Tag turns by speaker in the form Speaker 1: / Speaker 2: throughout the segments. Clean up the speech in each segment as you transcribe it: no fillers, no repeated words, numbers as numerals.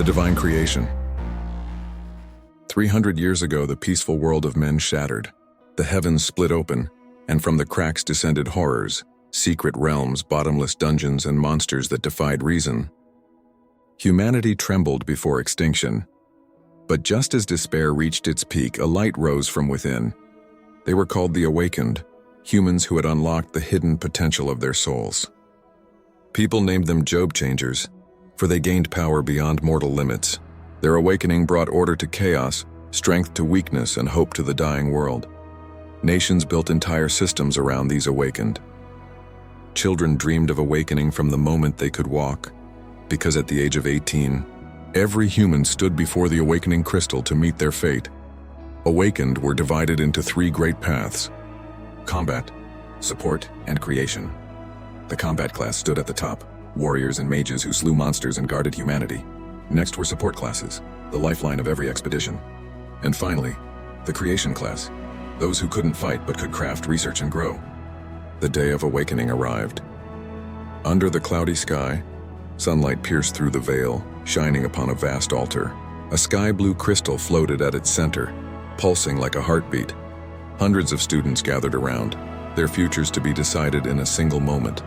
Speaker 1: The divine creation. 300 years ago, the peaceful world of men shattered. The heavens split open, and from the cracks descended horrors, secret realms, bottomless dungeons, and monsters that defied reason. Humanity trembled before extinction. But just as despair reached its peak, a light rose from within. They were called the Awakened, humans who had unlocked the hidden potential of their souls. People named them Job Changers, for they gained power beyond mortal limits. Their awakening brought order to chaos, strength to weakness, and hope to the dying world. Nations built entire systems around these awakened. Children dreamed of awakening from the moment they could walk, because at the age of 18, every human stood before the awakening crystal to meet their fate. Awakened were divided into three great paths: combat, support, and creation. The combat class stood at the top, warriors and mages who slew monsters and guarded humanity. Next were support classes, the lifeline of every expedition. And finally, the creation class, those who couldn't fight but could craft, research, and grow. The day of awakening arrived. Under the cloudy sky, sunlight pierced through the veil, shining upon a vast altar. A sky-blue crystal floated at its center, pulsing like a heartbeat. Hundreds of students gathered around, their futures to be decided in a single moment.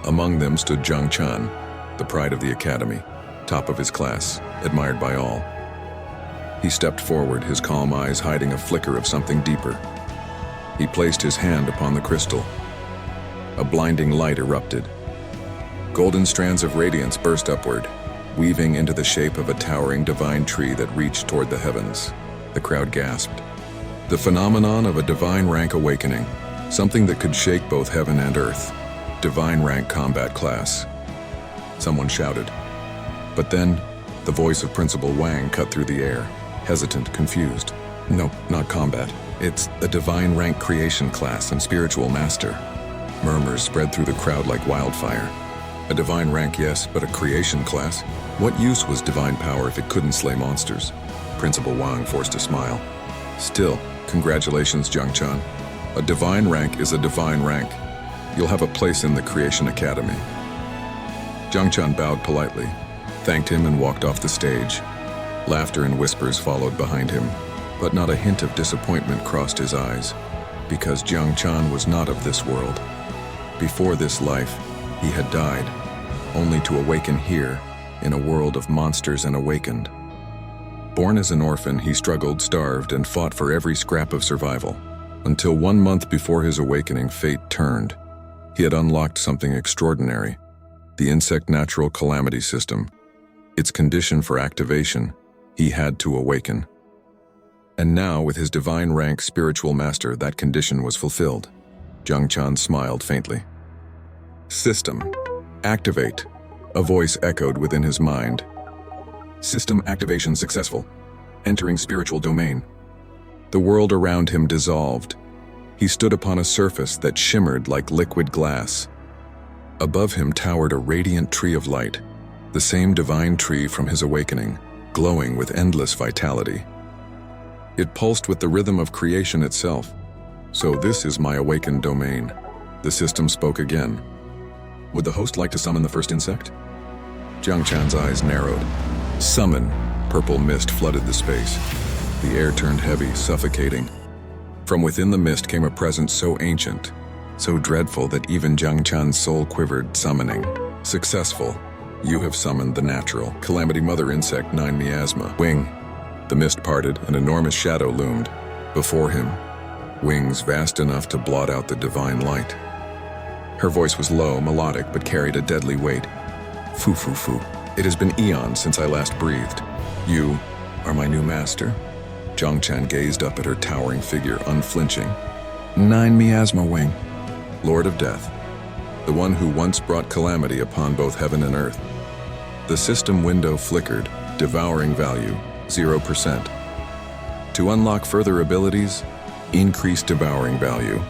Speaker 1: Among them stood Zhang Chan, the pride of the academy, top of his class, admired by all. He stepped forward, his calm eyes hiding a flicker of something deeper. He placed his hand upon the crystal. A blinding light erupted. Golden strands of radiance burst upward, weaving into the shape of a towering divine tree that reached toward the heavens. The crowd gasped. The phenomenon of a divine rank awakening, something that could shake both heaven and earth. Divine rank combat class. Someone shouted. But then, the voice of Principal Wang cut through the air, hesitant, confused. No, not combat. It's a divine rank creation class and spiritual master. Murmurs spread through the crowd like wildfire. A divine rank, yes, but a creation class? What use was divine power if it couldn't slay monsters? Principal Wang forced a smile. Still, congratulations, Zhang Chan. A divine rank is a divine rank. You'll have a place in the Creation Academy. Zhang Chan bowed politely, thanked him, and walked off the stage. Laughter and whispers followed behind him, but not a hint of disappointment crossed his eyes, because Zhang Chan was not of this world. Before this life, he had died, only to awaken here, in a world of monsters and awakened. Born as an orphan, he struggled, starved, and fought for every scrap of survival. Until 1 month before his awakening, fate turned. He had unlocked something extraordinary: the insect natural calamity system. Its condition for activation, he had to awaken. And now, with his divine rank spiritual master, that condition was fulfilled. Zhang Chan smiled faintly. System. Activate. A voice echoed within his mind. System activation successful. Entering spiritual domain. The world around him dissolved. He stood upon a surface that shimmered like liquid glass. Above him towered a radiant tree of light, the same divine tree from his awakening, glowing with endless vitality. It pulsed with the rhythm of creation itself. So this is my awakened domain. The system spoke again. Would the host like to summon the first insect? Zhang Chan's eyes narrowed. Summon. Purple mist flooded the space. The air turned heavy, suffocating. From within the mist came a presence so ancient, so dreadful that even Zhang Chan's soul quivered, summoning. Successful. You have summoned the natural Calamity Mother insect 9 miasma. Wing. The mist parted, an enormous shadow loomed. Before him, wings vast enough to blot out the divine light. Her voice was low, melodic, but carried a deadly weight. Foo, foo, foo. It has been eons since I last breathed. You are my new master. Zhang Chan gazed up at her towering figure, unflinching. 9 miasma wing. Lord of Death. The one who once brought calamity upon both heaven and earth. The system window flickered, devouring value, 0%. To unlock further abilities, increase devouring value.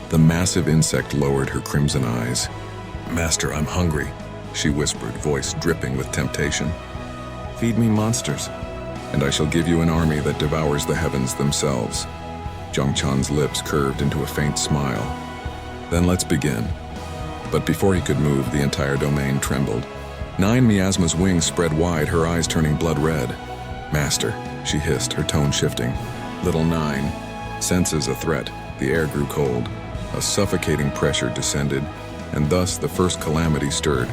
Speaker 1: The massive insect lowered her crimson eyes. Master, I'm hungry, she whispered, voice dripping with temptation. Feed me monsters, and I shall give you an army that devours the heavens themselves. Zhang Chan's lips curved into a faint smile. Then let's begin. But before he could move, the entire domain trembled. Nine Miasma's wings spread wide, her eyes turning blood red. "Master," she hissed, her tone shifting. Little Nine senses a threat. The air grew cold. A suffocating pressure descended, and thus the first calamity stirred.